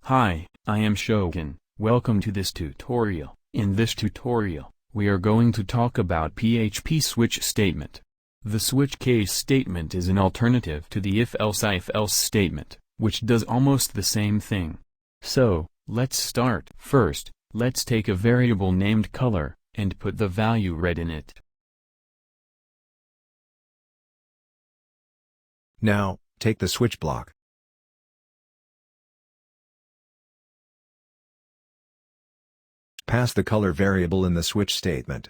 Hi, I am Shogun. Welcome to this tutorial. In this tutorial, we are going to talk about PHP switch statement. The switch case statement is an alternative to the if-elseif-else statement, which does almost the same thing. So, let's start. First, let's take a variable named color, and put the value red in it. Now, take the switch block. Pass the color variable in the switch statement.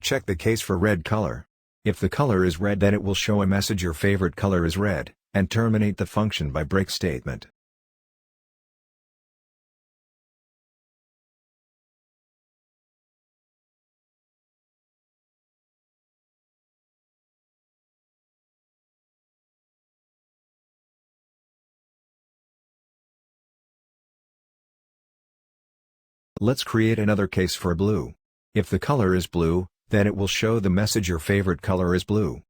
Check the case for red color. If the color is red, then it will show a message your favorite color is red, and terminate the function by break statement. Let's create another case for blue. If the color is blue, then it will show the message your favorite color is blue.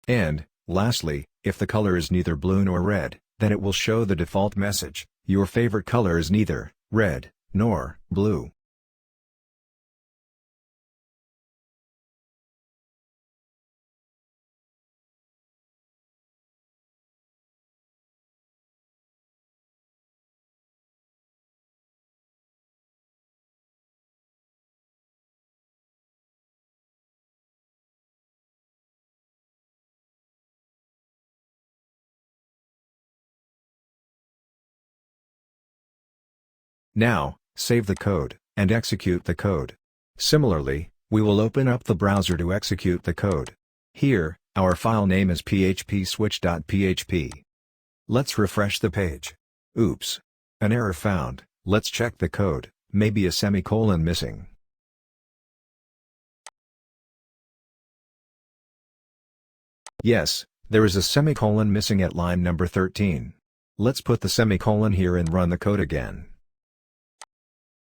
And, lastly, if the color is neither blue nor red, then it will show the default message, your favorite color is neither red nor blue. Now, save the code, and execute the code. Similarly, we will open up the browser to execute the code. Here, our file name is phpswitch.php. Let's refresh the page. Oops! An error found. Let's check the code, maybe a semicolon missing. Yes, there is a semicolon missing at line number 13. Let's put the semicolon here and run the code again.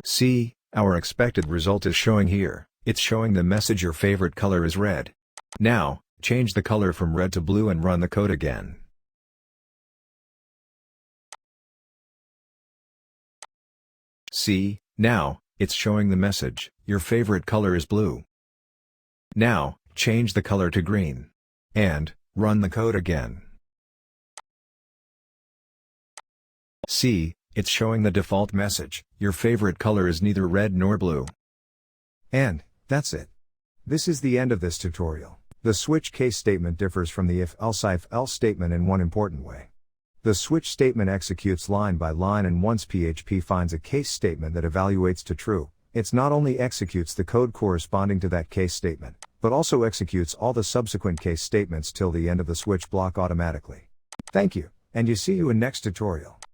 See, our expected result is showing here. It's showing the message your favorite color is red. Now, change the color from red to blue and run the code again. See, now, it's showing the message, your favorite color is blue. Now, change the color to green. And, run the code again. See, it's showing the default message, your favorite color is neither red nor blue. And, that's it. This is the end of this tutorial. The switch case statement differs from the if-elseif-else statement in one important way. The switch statement executes line by line, and once PHP finds a case statement that evaluates to true, it not only executes the code corresponding to that case statement, but also executes all the subsequent case statements till the end of the switch block automatically. Thank you, and see you in next tutorial.